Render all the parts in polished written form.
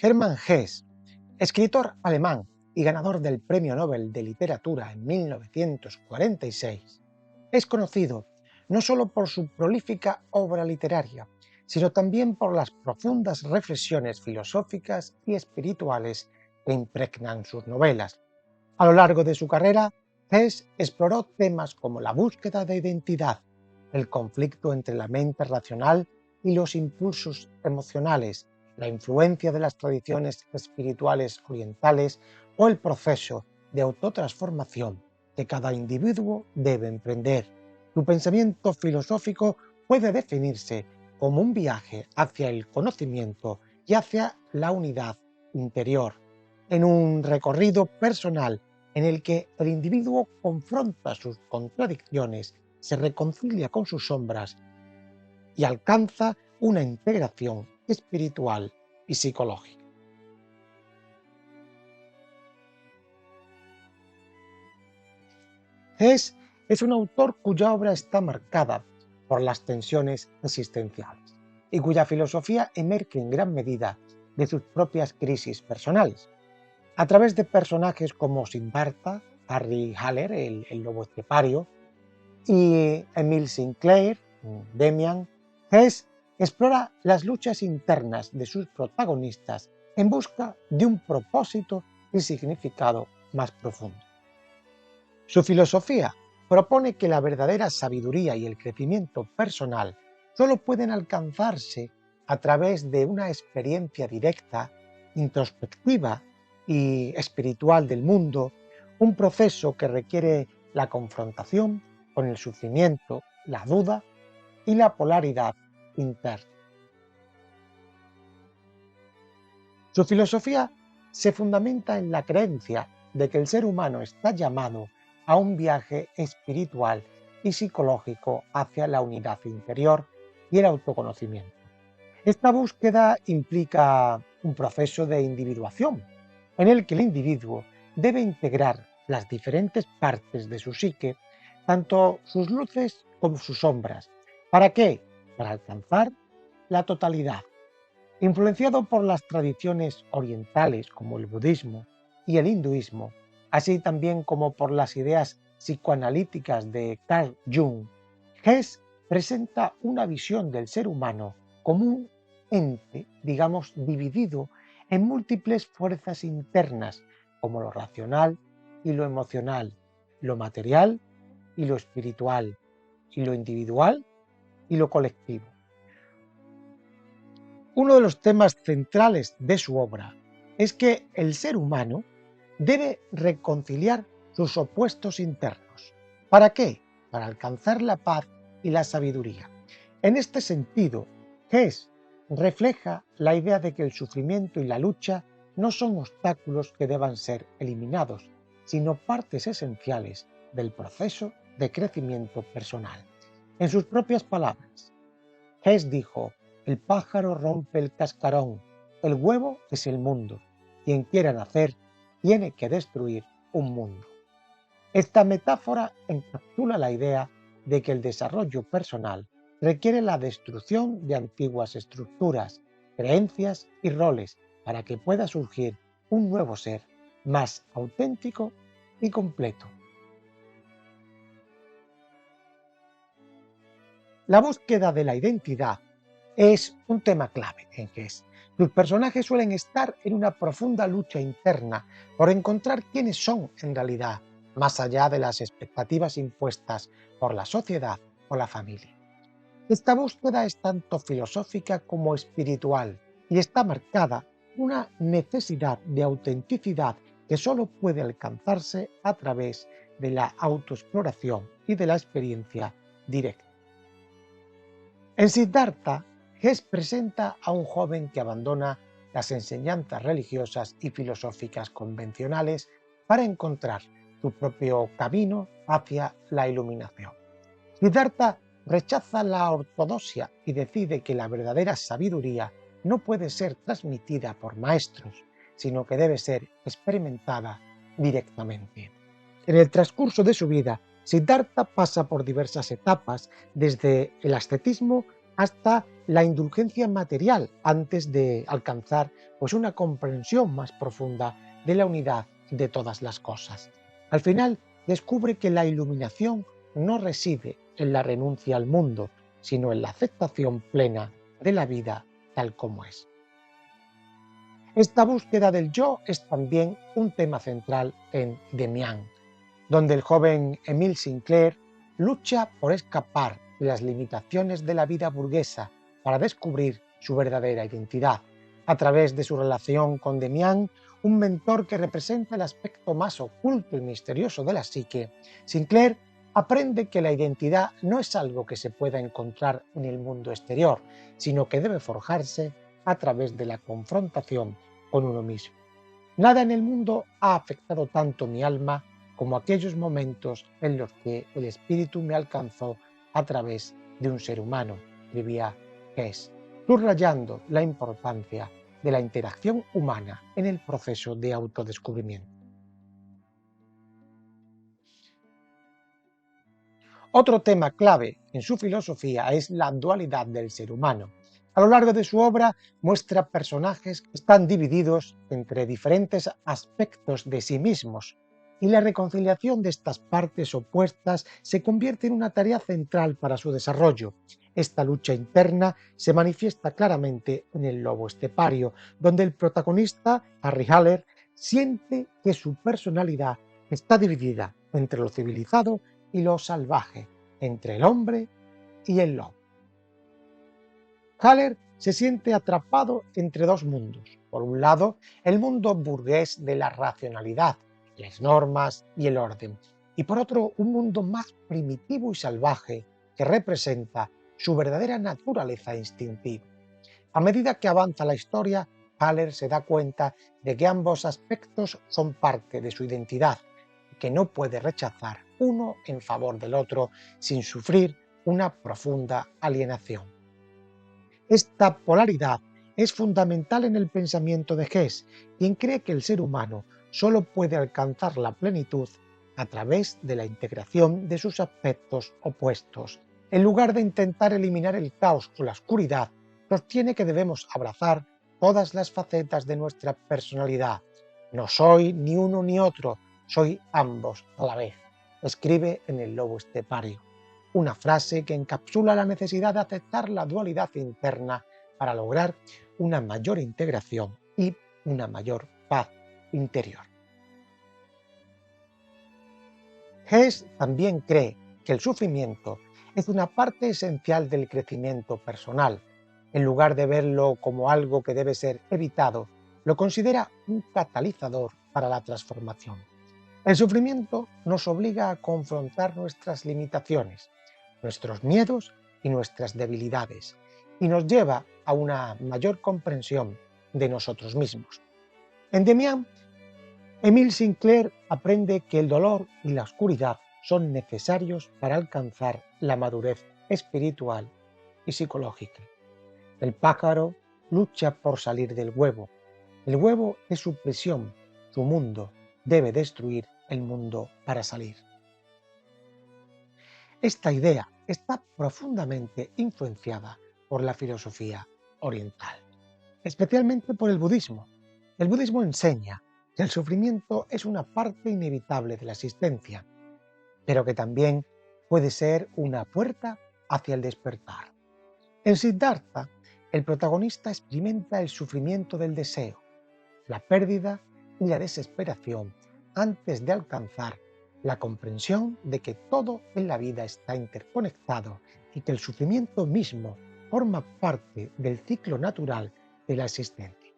Hermann Hesse, escritor alemán y ganador del Premio Nobel de Literatura en 1946, es conocido no solo por su prolífica obra literaria, sino también por las profundas reflexiones filosóficas y espirituales que impregnan sus novelas. A lo largo de su carrera, Hesse exploró temas como la búsqueda de identidad, el conflicto entre la mente racional y los impulsos emocionales, la influencia de las tradiciones espirituales orientales o el proceso de autotransformación que cada individuo debe emprender. Su pensamiento filosófico puede definirse como un viaje hacia el conocimiento y hacia la unidad interior, en un recorrido personal en el que el individuo confronta sus contradicciones, se reconcilia con sus sombras y alcanza una integración espiritual y psicológica. Hesse es un autor cuya obra está marcada por las tensiones existenciales y cuya filosofía emerge en gran medida de sus propias crisis personales. A través de personajes como Siddhartha, Harry Haller, el lobo estepario, y Emile Sinclair, Demian, Hesse explora las luchas internas de sus protagonistas en busca de un propósito y significado más profundo. Su filosofía propone que la verdadera sabiduría y el crecimiento personal solo pueden alcanzarse a través de una experiencia directa, introspectiva y espiritual del mundo, un proceso que requiere la confrontación con el sufrimiento, la duda y la polaridad interna. Su filosofía se fundamenta en la creencia de que el ser humano está llamado a un viaje espiritual y psicológico hacia la unidad interior y el autoconocimiento. Esta búsqueda implica un proceso de individuación, en el que el individuo debe integrar las diferentes partes de su psique, tanto sus luces como sus sombras. ¿Para qué? Para alcanzar la totalidad. Influenciado por las tradiciones orientales como el budismo y el hinduismo, así también como por las ideas psicoanalíticas de Carl Jung, Hesse presenta una visión del ser humano como un ente, digamos, dividido en múltiples fuerzas internas, como lo racional y lo emocional, lo material y lo espiritual, y lo individual y lo colectivo. Uno de los temas centrales de su obra es que el ser humano debe reconciliar sus opuestos internos. ¿Para qué? Para alcanzar la paz y la sabiduría. En este sentido, Hesse refleja la idea de que el sufrimiento y la lucha no son obstáculos que deban ser eliminados, sino partes esenciales del proceso de crecimiento personal. En sus propias palabras, Hesse dijo: el pájaro rompe el cascarón, el huevo es el mundo. Quien quiera nacer tiene que destruir un mundo. Esta metáfora encapsula la idea de que el desarrollo personal requiere la destrucción de antiguas estructuras, creencias y roles para que pueda surgir un nuevo ser más auténtico y completo. La búsqueda de la identidad es un tema clave en Hesse. Sus personajes suelen estar en una profunda lucha interna por encontrar quiénes son en realidad, más allá de las expectativas impuestas por la sociedad o la familia. Esta búsqueda es tanto filosófica como espiritual y está marcada por una necesidad de autenticidad que solo puede alcanzarse a través de la autoexploración y de la experiencia directa. En Siddhartha, Hesse presenta a un joven que abandona las enseñanzas religiosas y filosóficas convencionales para encontrar su propio camino hacia la iluminación. Siddhartha rechaza la ortodoxia y decide que la verdadera sabiduría no puede ser transmitida por maestros, sino que debe ser experimentada directamente. En el transcurso de su vida, Siddhartha pasa por diversas etapas, desde el ascetismo hasta la indulgencia material antes de alcanzar una comprensión más profunda de la unidad de todas las cosas. Al final descubre que la iluminación no reside en la renuncia al mundo, sino en la aceptación plena de la vida tal como es. Esta búsqueda del yo es también un tema central en Demián, donde el joven Émile Sinclair lucha por escapar de las limitaciones de la vida burguesa para descubrir su verdadera identidad. A través de su relación con Demián, un mentor que representa el aspecto más oculto y misterioso de la psique, Sinclair aprende que la identidad no es algo que se pueda encontrar en el mundo exterior, sino que debe forjarse a través de la confrontación con uno mismo. Nada en el mundo ha afectado tanto mi alma como aquellos momentos en los que el espíritu me alcanzó a través de un ser humano, escribía Hess, subrayando la importancia de la interacción humana en el proceso de autodescubrimiento. Otro tema clave en su filosofía es la dualidad del ser humano. A lo largo de su obra muestra personajes que están divididos entre diferentes aspectos de sí mismos, y la reconciliación de estas partes opuestas se convierte en una tarea central para su desarrollo. Esta lucha interna se manifiesta claramente en El lobo estepario, donde el protagonista, Harry Haller, siente que su personalidad está dividida entre lo civilizado y lo salvaje, entre el hombre y el lobo. Haller se siente atrapado entre dos mundos. Por un lado, el mundo burgués de la racionalidad, las normas y el orden, y por otro, un mundo más primitivo y salvaje que representa su verdadera naturaleza instintiva. A medida que avanza la historia, Haller se da cuenta de que ambos aspectos son parte de su identidad y que no puede rechazar uno en favor del otro sin sufrir una profunda alienación. Esta polaridad es fundamental en el pensamiento de Hess, quien cree que el ser humano solo puede alcanzar la plenitud a través de la integración de sus aspectos opuestos. En lugar de intentar eliminar el caos o la oscuridad, sostiene que debemos abrazar todas las facetas de nuestra personalidad. No soy ni uno ni otro, soy ambos a la vez, escribe en El lobo estepario. Una frase que encapsula la necesidad de aceptar la dualidad interna para lograr una mayor integración y una mayor paz interior. Hess también cree que el sufrimiento es una parte esencial del crecimiento personal. En lugar de verlo como algo que debe ser evitado, lo considera un catalizador para la transformación. El sufrimiento nos obliga a confrontar nuestras limitaciones, nuestros miedos y nuestras debilidades, y nos lleva a una mayor comprensión de nosotros mismos. En Demián, Émile Sinclair aprende que el dolor y la oscuridad son necesarios para alcanzar la madurez espiritual y psicológica. El pájaro lucha por salir del huevo. El huevo es su prisión, su mundo. Debe destruir el mundo para salir. Esta idea está profundamente influenciada por la filosofía oriental, especialmente por el budismo. El budismo enseña que el sufrimiento es una parte inevitable de la existencia, pero que también puede ser una puerta hacia el despertar. En Siddhartha, el protagonista experimenta el sufrimiento del deseo, la pérdida y la desesperación antes de alcanzar la comprensión de que todo en la vida está interconectado y que el sufrimiento mismo forma parte del ciclo natural de la existencia.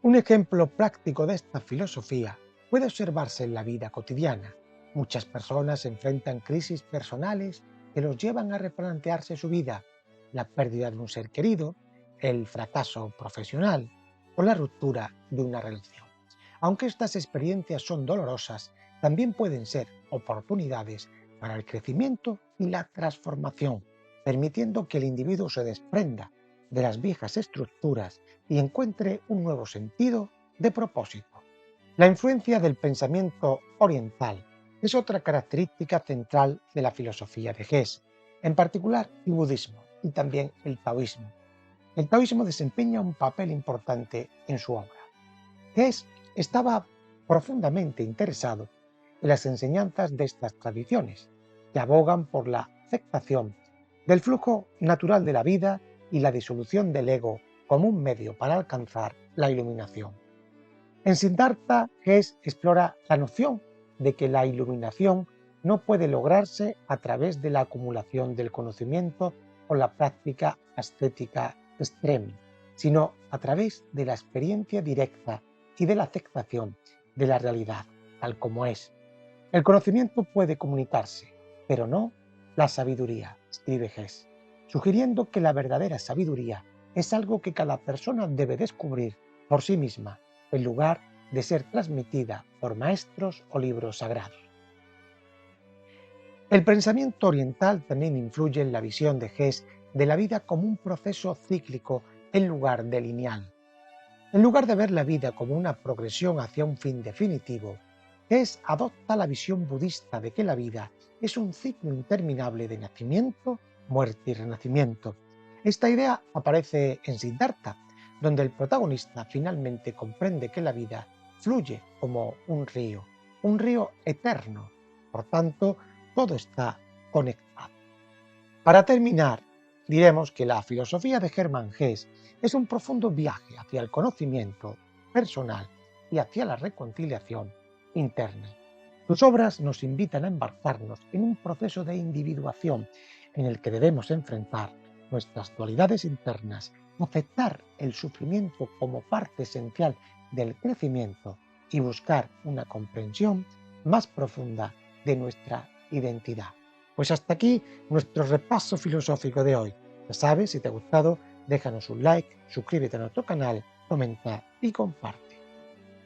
Un ejemplo práctico de esta filosofía puede observarse en la vida cotidiana. Muchas personas enfrentan crisis personales que los llevan a replantearse su vida, la pérdida de un ser querido, el fracaso profesional o la ruptura de una relación. Aunque estas experiencias son dolorosas, también pueden ser oportunidades para el crecimiento y la transformación, permitiendo que el individuo se desprenda de las viejas estructuras y encuentre un nuevo sentido de propósito. La influencia del pensamiento oriental es otra característica central de la filosofía de Hess, en particular el budismo y también el taoísmo. El taoísmo desempeña un papel importante en su obra. Hess estaba profundamente interesado en las enseñanzas de estas tradiciones, que abogan por la aceptación del flujo natural de la vida y la disolución del ego como un medio para alcanzar la iluminación. En Siddhartha, Hess explora la noción de que la iluminación no puede lograrse a través de la acumulación del conocimiento o la práctica ascética extrema, sino a través de la experiencia directa y de la aceptación de la realidad tal como es. El conocimiento puede comunicarse, pero no la sabiduría, escribe Hess, sugiriendo que la verdadera sabiduría es algo que cada persona debe descubrir por sí misma, en lugar de ser transmitida por maestros o libros sagrados. El pensamiento oriental también influye en la visión de Hess de la vida como un proceso cíclico en lugar de lineal. En lugar de ver la vida como una progresión hacia un fin definitivo, Hess adopta la visión budista de que la vida es un ciclo interminable de nacimiento, muerte y renacimiento. Esta idea aparece en Siddhartha, donde el protagonista finalmente comprende que la vida fluye como un río eterno. Por tanto, todo está conectado. Para terminar, diremos que la filosofía de Hermann Hesse es un profundo viaje hacia el conocimiento personal y hacia la reconciliación interna. Sus obras nos invitan a embarcarnos en un proceso de individuación en el que debemos enfrentar nuestras dualidades internas, aceptar el sufrimiento como parte esencial del crecimiento y buscar una comprensión más profunda de nuestra identidad. Pues hasta aquí nuestro repaso filosófico de hoy. Ya sabes, si te ha gustado, déjanos un like, suscríbete a nuestro canal, comenta y comparte.